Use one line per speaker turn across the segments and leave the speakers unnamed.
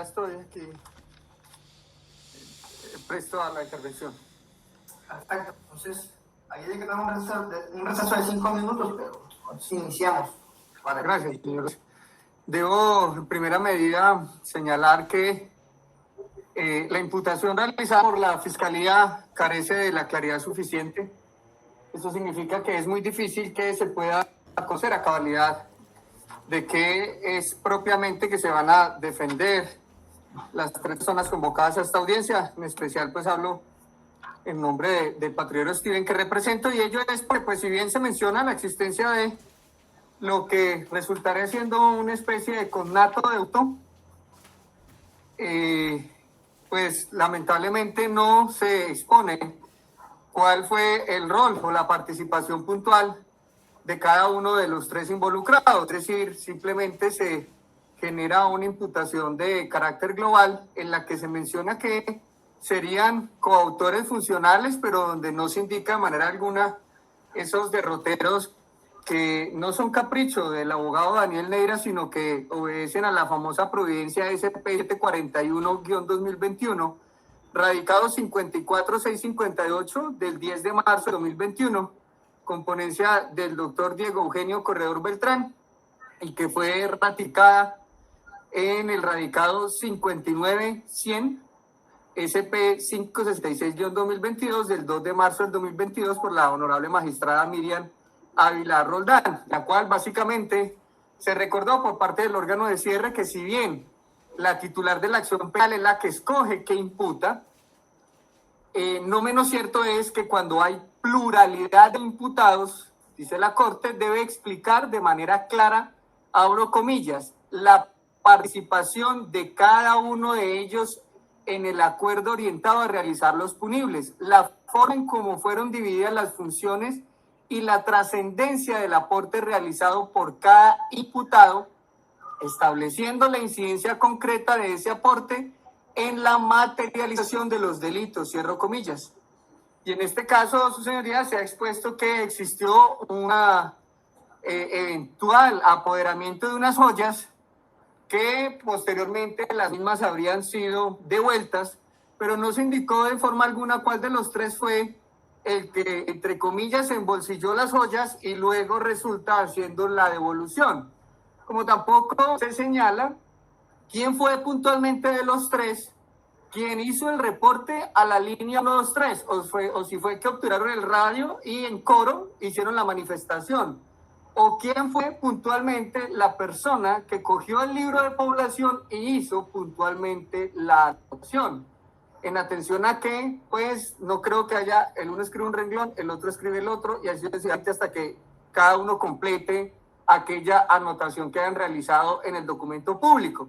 estoy aquí presto a la intervención.
Perfecto, entonces ahí hay que tener un receso de 5 minutos, pero si iniciamos.
Vale, gracias, señor. Debo, en primera medida, señalar que la imputación realizada por la Fiscalía carece de la claridad suficiente. Eso significa que es muy difícil que se pueda conocer a cabalidad de qué es propiamente que se van a defender las tres personas convocadas a esta audiencia. En especial, pues hablo en nombre del patriota Steven que represento, y ello es porque, pues si bien se menciona la existencia de lo que resultaría siendo una especie de connato de auto, pues lamentablemente no se expone cuál fue el rol o la participación puntual de cada uno de los tres involucrados. Es decir, simplemente se genera una imputación de carácter global en la que se menciona que serían coautores funcionales, pero donde no se indica de manera alguna esos derroteros que no son capricho del abogado Daniel Neira, sino que obedecen a la famosa providencia SP 741-2021, radicado 54658 del 10 de marzo de 2021, con ponencia del doctor Diego Eugenio Corredor Beltrán, y que fue ratificada en el radicado 59100 SP 566-2022 del 2 de marzo del 2022 por la honorable magistrada Miriam Ávila Roldán, la cual básicamente se recordó por parte del órgano de cierre que si bien la titular de la acción penal es la que escoge que imputa, no menos cierto es que cuando hay pluralidad de imputados, dice la Corte, debe explicar de manera clara, abro comillas, la participación de cada uno de ellos en el acuerdo orientado a realizar los punibles, la forma en cómo fueron divididas las funciones y la trascendencia del aporte realizado por cada imputado, estableciendo la incidencia concreta de ese aporte en la materialización de los delitos, cierro comillas. Y en este caso, su señoría, se ha expuesto que existió una eventual apoderamiento de unas joyas que posteriormente las mismas habrían sido devueltas, pero no se indicó de forma alguna cuál de los tres fue el que, entre comillas, embolsilló las joyas y luego resulta haciendo la devolución. Como tampoco se señala quién fue puntualmente de los tres quien hizo el reporte a la línea 123, o si fue que obturaron el radio y en coro hicieron la manifestación, o quién fue puntualmente la persona que cogió el libro de población y hizo puntualmente la adopción. En atención a que, pues, no creo que haya, el uno escribe un renglón, el otro escribe el otro, y así sucesivamente hasta que cada uno complete aquella anotación que hayan realizado en el documento público.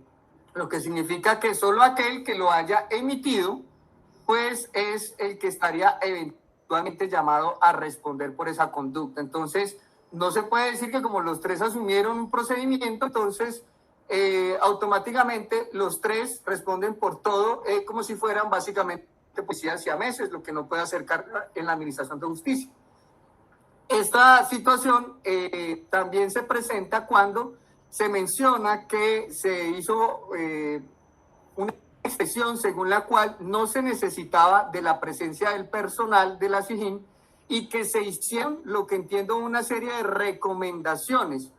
Lo que significa que solo aquel que lo haya emitido, pues es el que estaría eventualmente llamado a responder por esa conducta. Entonces, no se puede decir que como los tres asumieron un procedimiento, entonces automáticamente los tres responden por todo, como si fueran básicamente policías siameses, lo que no puede hacer en la administración de justicia. Esta situación también se presenta cuando se menciona que se hizo una expresión según la cual no se necesitaba de la presencia del personal de la SIJIN y que se hicieron, lo que entiendo, una serie de recomendaciones.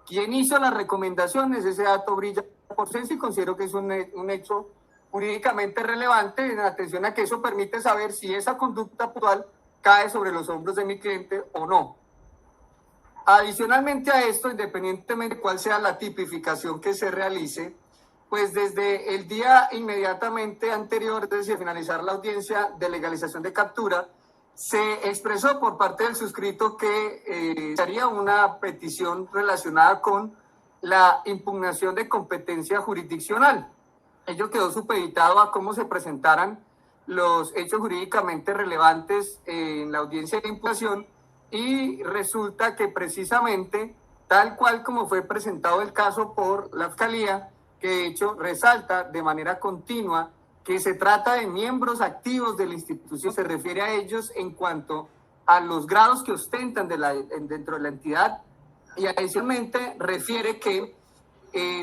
¿Quién hizo las recomendaciones? Ese dato brilla por sí y considero que es un hecho jurídicamente relevante en atención a que eso permite saber si esa conducta puntual cae sobre los hombros de mi cliente o no. Adicionalmente a esto, independientemente de cuál sea la tipificación que se realice, pues desde el día inmediatamente anterior, desde finalizar la audiencia de legalización de captura, se expresó por parte del suscrito que sería una petición relacionada con la impugnación de competencia jurisdiccional. Ello quedó supeditado a cómo se presentaran los hechos jurídicamente relevantes en la audiencia de impugnación, y resulta que precisamente, tal cual como fue presentado el caso por la Fiscalía, que de hecho resalta de manera continua que se trata de miembros activos de la institución, se refiere a ellos en cuanto a los grados que ostentan dentro de la entidad, y adicionalmente refiere que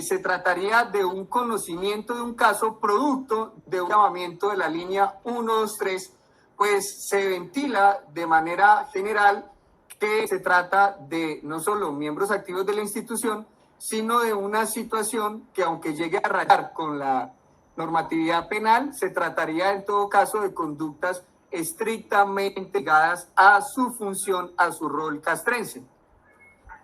se trataría de un conocimiento de un caso producto de un llamamiento de la línea 123, pues se ventila de manera general que se trata de no solo miembros activos de la institución, sino de una situación que, aunque llegue a rayar con la normatividad penal, se trataría en todo caso de conductas estrictamente ligadas a su función, a su rol castrense.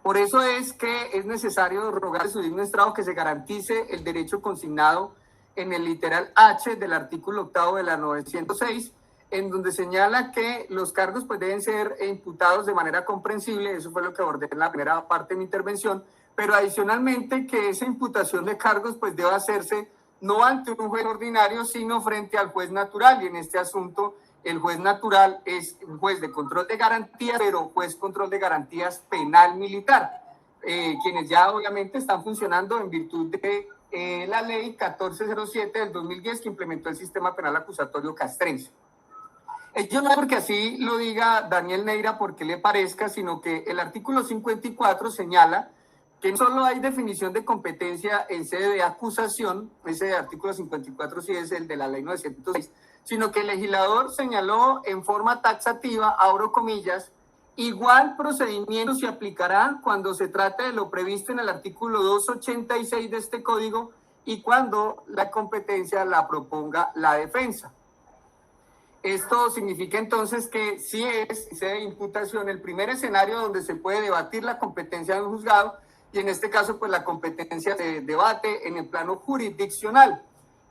Por eso es que es necesario rogar a su digno estrado que se garantice el derecho consignado en el literal H del artículo 8 de la 906, en donde señala que los cargos pues deben ser imputados de manera comprensible. Eso fue lo que abordé en la primera parte de mi intervención, pero adicionalmente que esa imputación de cargos pues debe hacerse no ante un juez ordinario, sino frente al juez natural, y en este asunto el juez natural es un juez de control de garantías, pero juez control de garantías penal militar, quienes ya obviamente están funcionando en virtud de la ley 1407 del 2010 que implementó el sistema penal acusatorio castrense. Yo no es porque así lo diga Daniel Neira porque le parezca, sino que el artículo 54 señala que no solo hay definición de competencia en sede de acusación, ese artículo 54 sí es el de la ley 906, sino que el legislador señaló en forma taxativa, abro comillas, igual procedimiento se aplicará cuando se trate de lo previsto en el artículo 286 de este código y cuando la competencia la proponga la defensa. Esto significa entonces que sí es sede de imputación el primer escenario donde se puede debatir la competencia de un juzgado, y en este caso pues la competencia se debate en el plano jurisdiccional.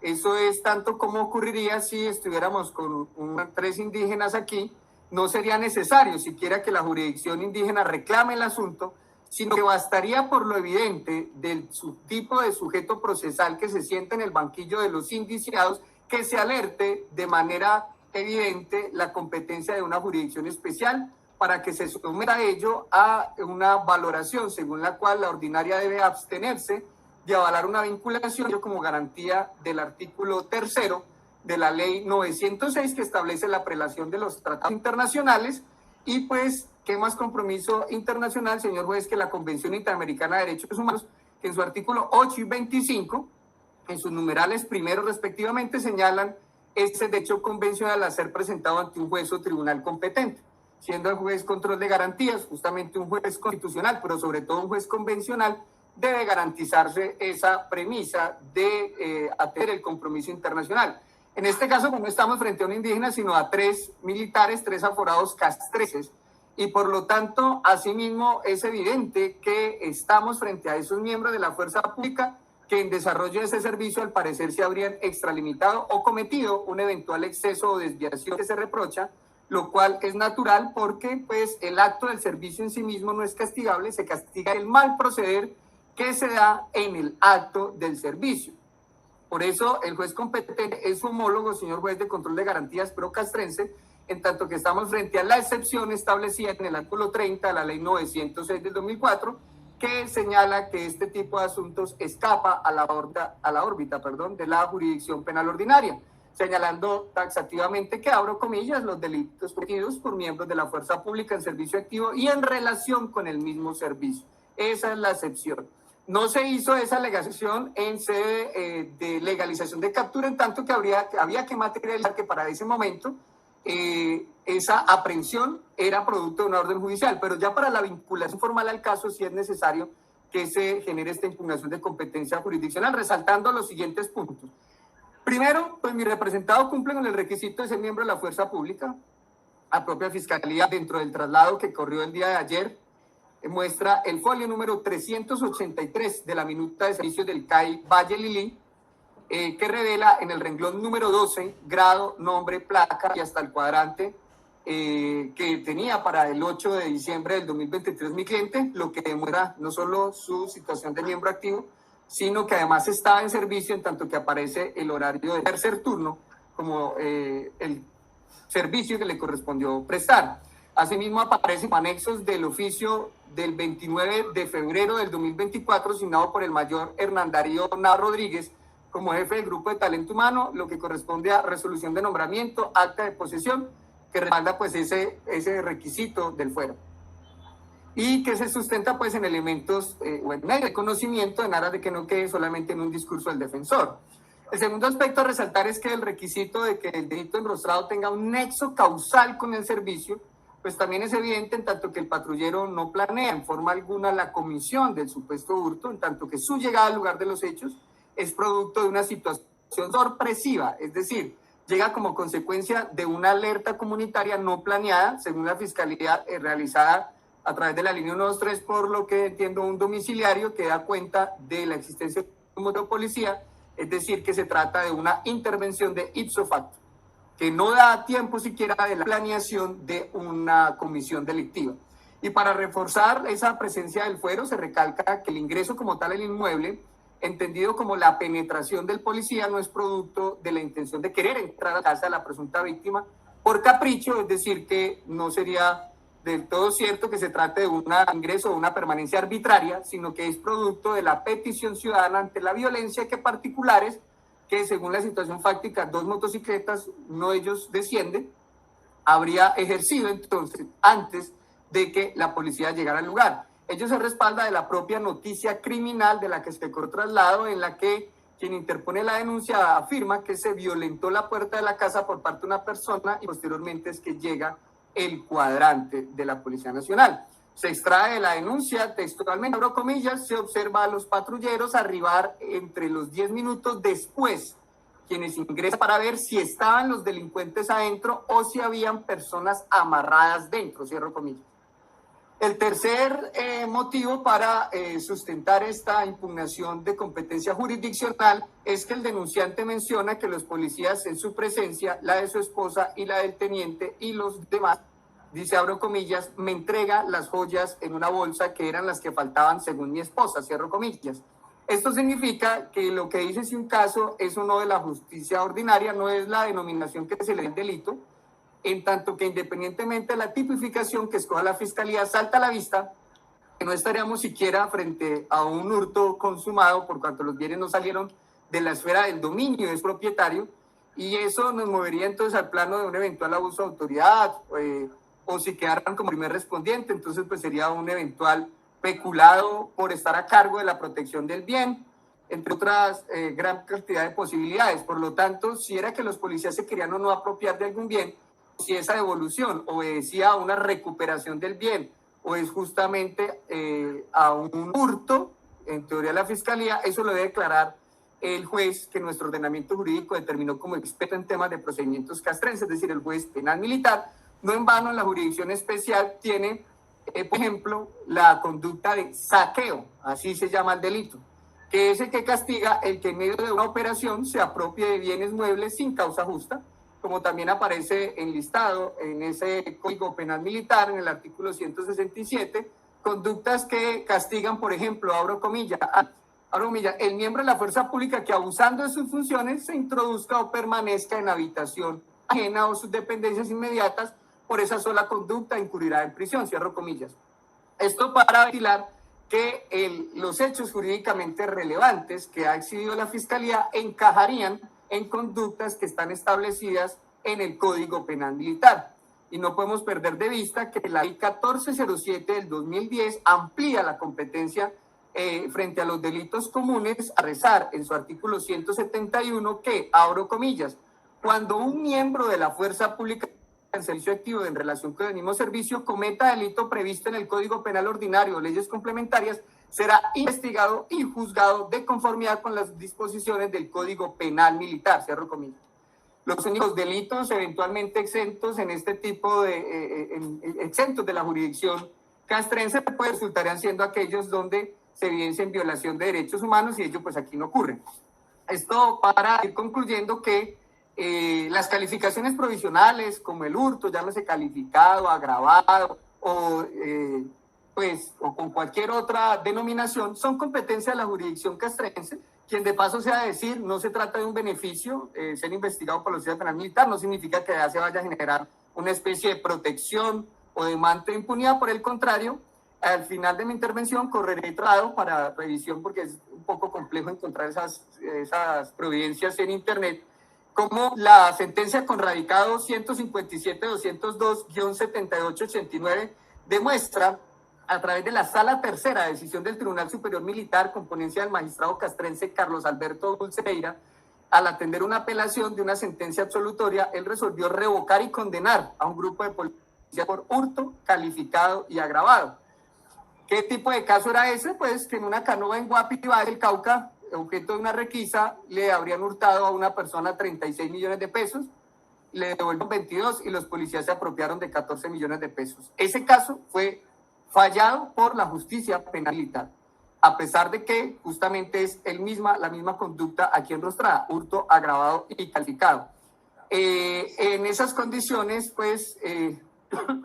Eso es tanto como ocurriría si estuviéramos con 3 indígenas aquí. No sería necesario siquiera que la jurisdicción indígena reclame el asunto, sino que bastaría por lo evidente del tipo de sujeto procesal que se sienta en el banquillo de los indiciados que se alerte de manera evidente la competencia de una jurisdicción especial para que se someta a ello a una valoración según la cual la ordinaria debe abstenerse de avalar una vinculación como garantía del artículo 3 de la ley 906 que establece la prelación de los tratados internacionales. Y pues, ¿qué más compromiso internacional, señor juez, que la Convención Interamericana de Derechos Humanos, que en su artículo 8 y 25, en sus numerales primeros respectivamente, señalan ese derecho convencional a ser presentado ante un juez o tribunal competente, siendo el juez control de garantías justamente un juez constitucional, pero sobre todo un juez convencional, debe garantizarse esa premisa de atender el compromiso internacional. En este caso, no estamos frente a un indígena, sino a 3 militares, 3 aforados castrenses, y por lo tanto, asimismo, es evidente que estamos frente a esos miembros de la fuerza pública que en desarrollo de ese servicio al parecer se habrían extralimitado o cometido un eventual exceso o desviación que se reprocha, lo cual es natural porque pues, el acto del servicio en sí mismo no es castigable, se castiga el mal proceder que se da en el acto del servicio. Por eso el juez competente es su homólogo, señor juez de control de garantías pro castrense, en tanto que estamos frente a la excepción establecida en el artículo 30 de la ley 906 del 2004, que señala que este tipo de asuntos escapa a la órbita de la jurisdicción penal ordinaria, señalando taxativamente que, abro comillas, los delitos cometidos por miembros de la fuerza pública en servicio activo y en relación con el mismo servicio. Esa es la excepción. No se hizo esa alegación en sede de legalización de captura, en tanto que había que materializar que para ese momento esa aprehensión era producto de una orden judicial, pero ya para la vinculación formal al caso sí es necesario que se genere esta impugnación de competencia jurisdiccional, resaltando los siguientes puntos. Primero, pues mi representado cumple con el requisito de ser miembro de la fuerza pública. La propia Fiscalía, dentro del traslado que corrió el día de ayer, muestra el folio número 383 de la minuta de servicio del CAI Valle Lili, que revela en el renglón número 12, grado, nombre, placa y hasta el cuadrante que tenía para el 8 de diciembre del 2023 mi cliente, lo que demuestra no solo su situación de miembro activo, sino que además estaba en servicio en tanto que aparece el horario de tercer turno como el servicio que le correspondió prestar. Asimismo aparecen anexos del oficio del 29 de febrero del 2024 signado por el mayor Hernán Darío Navarro Rodríguez como jefe del grupo de talento humano, lo que corresponde a resolución de nombramiento, acta de posesión, que respalda pues ese requisito del fuero. y que se sustenta pues en elementos o en medios de conocimiento en aras de que no quede solamente en un discurso del defensor. El segundo aspecto a resaltar es que el requisito de que el delito enrostrado tenga un nexo causal con el servicio, pues también es evidente en tanto que el patrullero no planea en forma alguna la comisión del supuesto hurto, en tanto que su llegada al lugar de los hechos es producto de una situación sorpresiva, es decir, llega como consecuencia de una alerta comunitaria no planeada, según la Fiscalía realizada a través de la línea 123, por lo que entiendo un domiciliario que da cuenta de la existencia de un motor policía, es decir, que se trata de una intervención de ipso facto, que no da tiempo siquiera de la planeación de una comisión delictiva. Y para reforzar esa presencia del fuero, se recalca que el ingreso como tal al inmueble, entendido como la penetración del policía, no es producto de la intención de querer entrar a la casa de la presunta víctima por capricho, es decir, que no sería del todo cierto que se trate de un ingreso o una permanencia arbitraria, sino que es producto de la petición ciudadana ante la violencia que particulares, que según la situación fáctica, 2 motocicletas, uno de ellos desciende, habría ejercido entonces antes de que la policía llegara al lugar. Ello se respalda de la propia noticia criminal de la que se quedó traslado, en la que quien interpone la denuncia afirma que se violentó la puerta de la casa por parte de una persona y posteriormente es que llega el cuadrante de la Policía Nacional. Se extrae de la denuncia textualmente, abro comillas, se observa a los patrulleros arribar entre los 10 minutos después, quienes ingresan para ver si estaban los delincuentes adentro o si habían personas amarradas dentro, cierro comillas. El tercer motivo para sustentar esta impugnación de competencia jurisdiccional es que el denunciante menciona que los policías en su presencia, la de su esposa y la del teniente y los demás, dice abro comillas, me entrega las joyas en una bolsa que eran las que faltaban según mi esposa, cierro comillas. Esto significa que lo que dice si un caso es uno de la justicia ordinaria, no es la denominación que se le da el delito, en tanto que independientemente de la tipificación que escoja la Fiscalía, salta a la vista que no estaríamos siquiera frente a un hurto consumado por cuanto los bienes no salieron de la esfera del dominio del propietario, y eso nos movería entonces al plano de un eventual abuso de autoridad o si quedaran como primer respondiente, entonces pues sería un eventual peculado por estar a cargo de la protección del bien, entre otras gran cantidad de posibilidades. Por lo tanto, si era que los policías se querían o no apropiar de algún bien, si esa devolución obedecía a una recuperación del bien o es justamente a un hurto, en teoría la Fiscalía, eso lo debe declarar el juez que nuestro ordenamiento jurídico determinó como experto en temas de procedimientos castrenses, es decir, el juez penal militar. No en vano, en la jurisdicción especial tiene, por ejemplo, la conducta de saqueo, así se llama el delito, que es el que castiga el que en medio de una operación se apropie de bienes muebles sin causa justa, como también aparece enlistado en ese Código Penal Militar, en el artículo 167, conductas que castigan, por ejemplo, abro comillas, el miembro de la fuerza pública que abusando de sus funciones se introduzca o permanezca en habitación ajena o sus dependencias inmediatas, por esa sola conducta incurrirá en prisión, cierro comillas. Esto para ventilar que los hechos jurídicamente relevantes que ha exhibido la Fiscalía encajarían en conductas que están establecidas en el Código Penal Militar. Y no podemos perder de vista que la ley 1407 del 2010 amplía la competencia frente a los delitos comunes a rezar en su artículo 171 que, abro comillas, cuando un miembro de la fuerza pública en servicio activo en relación con el mismo servicio cometa delito previsto en el Código Penal Ordinario o leyes complementarias, será investigado y juzgado de conformidad con las disposiciones del Código Penal Militar, cierro comillas. Los únicos delitos eventualmente exentos en este tipo de exentos de la jurisdicción castrense pues resultarían siendo aquellos donde se evidencian violación de derechos humanos y ello pues aquí no ocurre. Esto para ir concluyendo que las calificaciones provisionales como el hurto, llámese calificado, agravado o con cualquier otra denominación, son competencia de la jurisdicción castrense, quien de paso sea decir, no se trata de un beneficio, ser investigado por la Justicia Penal Militar no significa que ya se vaya a generar una especie de protección o de manto de impunidad, por el contrario, al final de mi intervención correré traslado para revisión porque es un poco complejo encontrar esas providencias en internet, como la sentencia con radicado 157-202-7889 demuestra a través de la Sala Tercera, decisión del Tribunal Superior Militar, con ponencia del magistrado castrense Carlos Alberto Dulceira, al atender una apelación de una sentencia absolutoria, él resolvió revocar y condenar a un grupo de policías por hurto calificado y agravado. ¿Qué tipo de caso era ese? Pues que en una canoa en Guapi, del Cauca, objeto de una requisa, le habrían hurtado a una persona 36 millones de pesos, le devolvieron 22 y los policías se apropiaron de 14 millones de pesos. Ese caso fue fallado por la justicia penal militar, a pesar de que justamente es la misma conducta aquí enrostrada, hurto agravado y calificado. En esas condiciones, pues,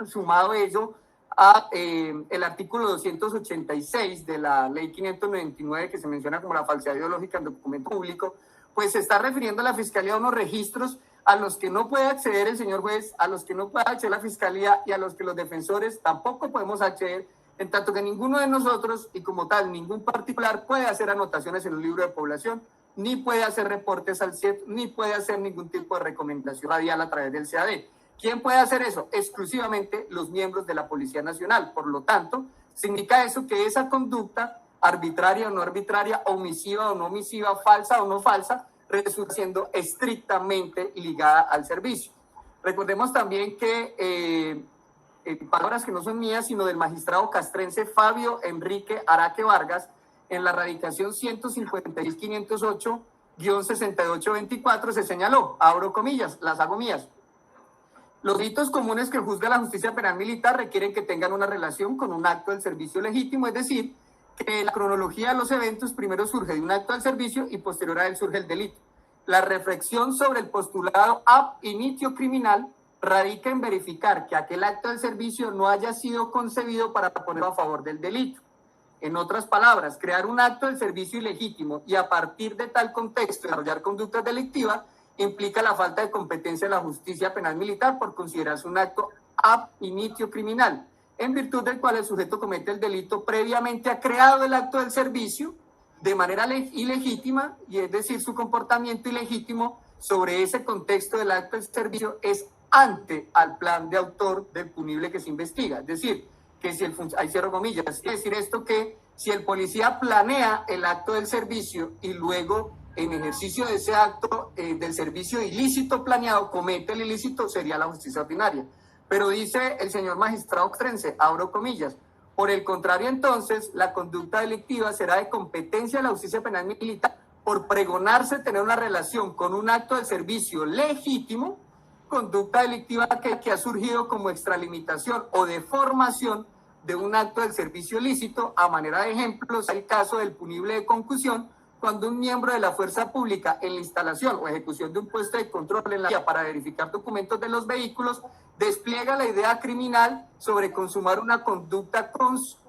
sumado ello a el artículo 286 de la ley 599, que se menciona como la falsedad ideológica en documento público, pues se está refiriendo a la Fiscalía a unos registros a los que no puede acceder el señor juez, a los que no puede acceder la Fiscalía y a los que los defensores tampoco podemos acceder, en tanto que ninguno de nosotros, y como tal, ningún particular puede hacer anotaciones en un libro de población, ni puede hacer reportes al CIEP, ni puede hacer ningún tipo de recomendación radial a través del CAD. ¿Quién puede hacer eso? Exclusivamente los miembros de la Policía Nacional. Por lo tanto, significa eso que esa conducta, arbitraria o no arbitraria, omisiva o no omisiva, falsa o no falsa, resulta siendo estrictamente ligada al servicio. Recordemos también que, palabras que no son mías, sino del magistrado castrense Fabio Enrique Araque Vargas, en la radicación 156.508-6824 se señaló, abro comillas, las hago mías: los delitos comunes que juzga la justicia penal militar requieren que tengan una relación con un acto del servicio legítimo, es decir, que la cronología de los eventos primero surge de un acto del servicio y posterior a él surge el delito. La reflexión sobre el postulado ab initio criminal radica en verificar que aquel acto del servicio no haya sido concebido para ponerlo a favor del delito. En otras palabras, crear un acto del servicio ilegítimo y a partir de tal contexto desarrollar conductas delictivas implica la falta de competencia de la justicia penal militar por considerarse un acto ab initio criminal, en virtud del cual el sujeto comete el delito previamente ha creado el acto del servicio de manera ilegítima, y es decir, su comportamiento ilegítimo sobre ese contexto del acto del servicio es ante al plan de autor del punible que se investiga. Es decir, que si ahí cierro comillas, quiere decir esto que si el policía planea el acto del servicio y luego en ejercicio de ese acto del servicio ilícito planeado comete el ilícito, sería la justicia ordinaria. Pero dice el señor magistrado castrense, abro comillas, por el contrario entonces, la conducta delictiva será de competencia de la justicia penal militar por pregonarse tener una relación con un acto de servicio legítimo, conducta delictiva que ha surgido como extralimitación o deformación de un acto del servicio ilícito. A manera de ejemplo, es el caso del punible de concusión, cuando un miembro de la fuerza pública en la instalación o ejecución de un puesto de control en la vía para verificar documentos de los vehículos despliega la idea criminal sobre consumar una conducta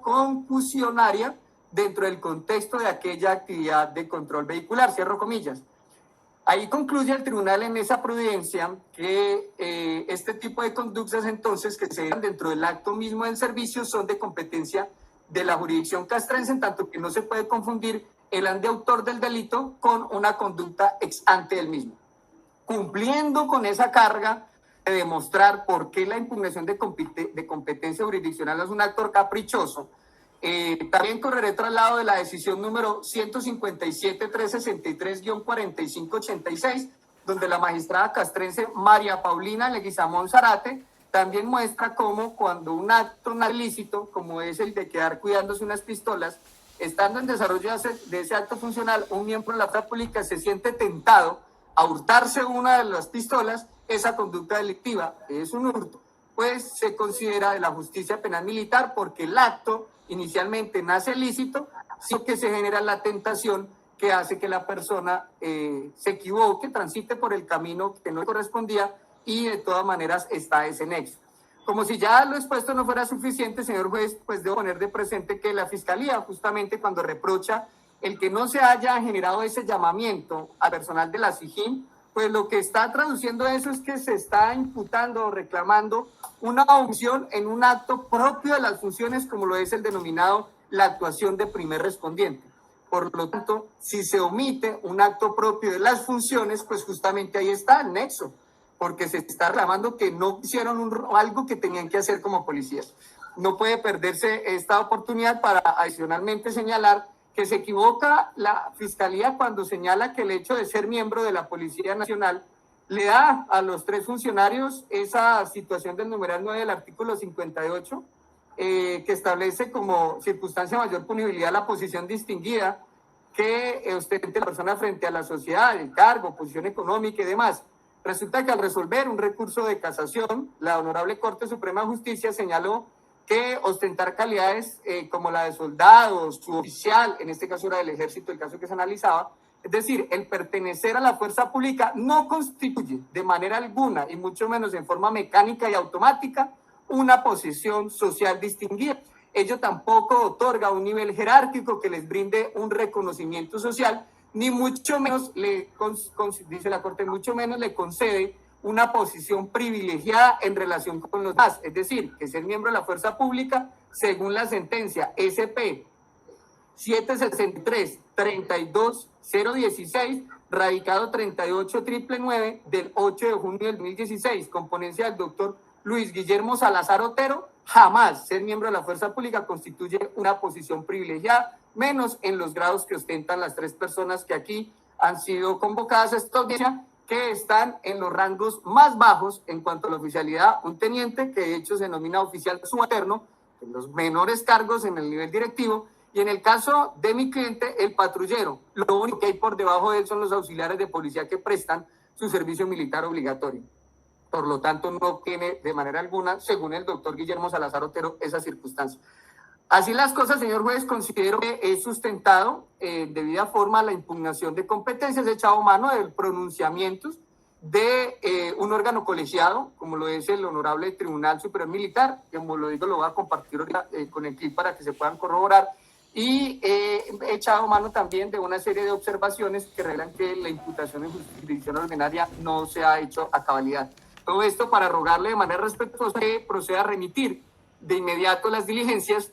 concusionaria dentro del contexto de aquella actividad de control vehicular, cierro comillas. Ahí concluye el tribunal en esa prudencia que este tipo de conductas entonces que se dan dentro del acto mismo del servicio son de competencia de la jurisdicción castrense, en tanto que no se puede confundir el ante autor del delito con una conducta ex ante del mismo. Cumpliendo con esa carga de demostrar por qué la impugnación de competencia jurisdiccional es un acto caprichoso, también correré traslado de la decisión número 157.363-4586, donde la magistrada castrense María Paulina Leguizamón Zarate también muestra cómo cuando un acto no ilícito, como es el de quedar cuidándose unas pistolas, estando en desarrollo de ese acto funcional, un miembro de la fuerza pública se siente tentado a hurtarse una de las pistolas, esa conducta delictiva es un hurto, pues se considera de la justicia penal militar porque el acto inicialmente nace lícito, sino que se genera la tentación que hace que la persona se equivoque, transite por el camino que no correspondía y de todas maneras está ese nexo. Como si ya lo expuesto no fuera suficiente, señor juez, pues debo poner de presente que la Fiscalía, justamente cuando reprocha el que no se haya generado ese llamamiento al personal de la SIJIN, pues lo que está traduciendo eso es que se está imputando o reclamando una omisión en un acto propio de las funciones, como lo es el denominado la actuación de primer respondiente. Por lo tanto, si se omite un acto propio de las funciones, pues justamente ahí está el nexo, porque se está reclamando que no hicieron algo que tenían que hacer como policías. no puede perderse esta oportunidad para adicionalmente señalar que se equivoca la Fiscalía cuando señala que el hecho de ser miembro de la Policía Nacional le da a los 3 funcionarios esa situación del numeral 9 del artículo 58, que establece como circunstancia de mayor punibilidad la posición distinguida que ostente la persona frente a la sociedad, el cargo, posición económica y demás. Resulta que al resolver un recurso de casación, la Honorable Corte Suprema de Justicia señaló que ostentar calidades como la de soldado, suboficial, en este caso era del ejército, el caso que se analizaba, es decir, el pertenecer a la fuerza pública no constituye de manera alguna, y mucho menos en forma mecánica y automática, una posición social distinguida. Ello tampoco otorga un nivel jerárquico que les brinde un reconocimiento social, ni mucho menos dice la Corte, mucho menos le concede una posición privilegiada en relación con los demás. Es decir, que ser miembro de la fuerza pública, según la sentencia SP 763-32016, radicado 38999 del 8 de junio del 2016, con ponencia del doctor Luis Guillermo Salazar Otero, jamás ser miembro de la fuerza pública constituye una posición privilegiada, menos en los grados que ostentan las 3 personas que aquí han sido convocadas a esta audiencia, que están en los rangos más bajos en cuanto a la oficialidad. Un teniente, que de hecho se denomina oficial subalterno, en los menores cargos en el nivel directivo, y en el caso de mi cliente, el patrullero. Lo único que hay por debajo de él son los auxiliares de policía que prestan su servicio militar obligatorio. Por lo tanto, no tiene de manera alguna, según el doctor Guillermo Salazar Otero, esa circunstancia. Así las cosas, señor juez, considero que es sustentado en debida forma la impugnación de competencias, echado mano de pronunciamientos de un órgano colegiado, como lo es el Honorable Tribunal Superior Militar, que, como lo digo, lo voy a compartir ahorita, con el clip para que se puedan corroborar, y he echado mano también de una serie de observaciones que revelan que la imputación en jurisdicción ordinaria no se ha hecho a cabalidad. Todo esto para rogarle de manera respetuosa que proceda a remitir de inmediato las diligencias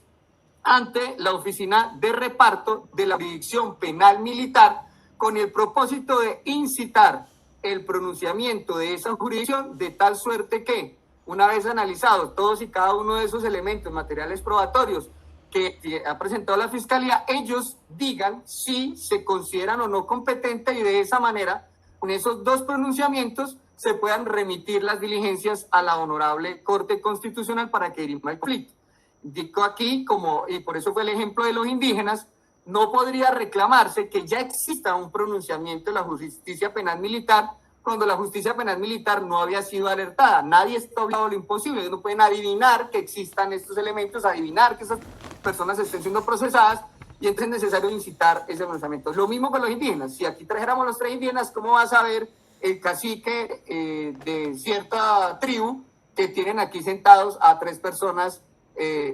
ante la oficina de reparto de la jurisdicción penal militar, con el propósito de incitar el pronunciamiento de esa jurisdicción de tal suerte que, una vez analizados todos y cada uno de esos elementos materiales probatorios que ha presentado la Fiscalía, ellos digan si se consideran o no competentes, y de esa manera, con esos 2 pronunciamientos, se puedan remitir las diligencias a la Honorable Corte Constitucional para que dirima el conflicto. Digo aquí, y por eso fue el ejemplo de los indígenas, no podría reclamarse que ya exista un pronunciamiento de la justicia penal militar cuando la justicia penal militar no había sido alertada. Nadie está obligado a lo imposible. Ellos no pueden adivinar que existan estos elementos, adivinar que esas personas estén siendo procesadas, y entonces es necesario incitar ese pronunciamiento. Lo mismo con los indígenas. Si aquí trajéramos los 3 indígenas, ¿cómo va a saber el cacique de cierta tribu que tienen aquí sentados a 3 personas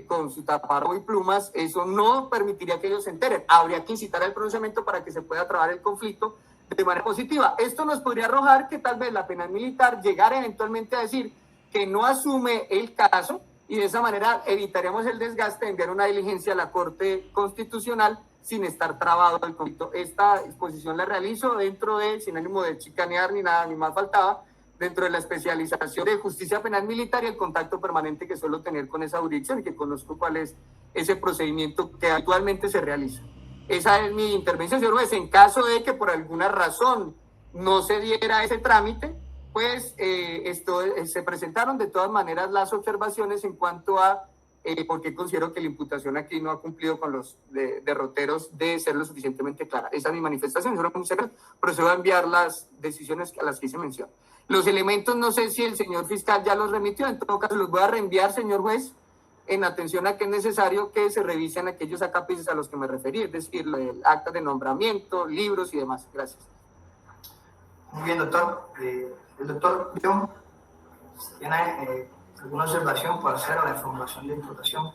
con su taparro y plumas? Eso no permitiría que ellos se enteren. Habría que incitar al pronunciamiento para que se pueda trabar el conflicto de manera positiva. Esto nos podría arrojar que tal vez la penal militar llegara eventualmente a decir que no asume el caso, y de esa manera evitaríamos el desgaste de enviar una diligencia a la Corte Constitucional sin estar trabado el conflicto. Esta exposición la realizo dentro de, sin ánimo de chicanear ni nada, ni más faltaba, dentro de la especialización de justicia penal militar y el contacto permanente que suelo tener con esa jurisdicción, y que conozco cuál es ese procedimiento que actualmente se realiza. Esa es mi intervención, señor juez. En caso de que por alguna razón no se diera ese trámite, pues se presentaron de todas maneras las observaciones en cuanto a por qué considero que la imputación aquí no ha cumplido con los derroteros de ser lo suficientemente clara. Esa es mi manifestación, señor juez. Procedo a enviar las decisiones a las que hice mención. Los elementos, no sé si el señor fiscal ya los remitió, en todo caso los voy a reenviar, señor juez, en atención a que es necesario que se revisen aquellos acápices a los que me referí, es decir, el acta de nombramiento, libros y demás. Gracias.
Muy bien, doctor. El doctor tiene alguna observación por hacer a la formulación de imputación.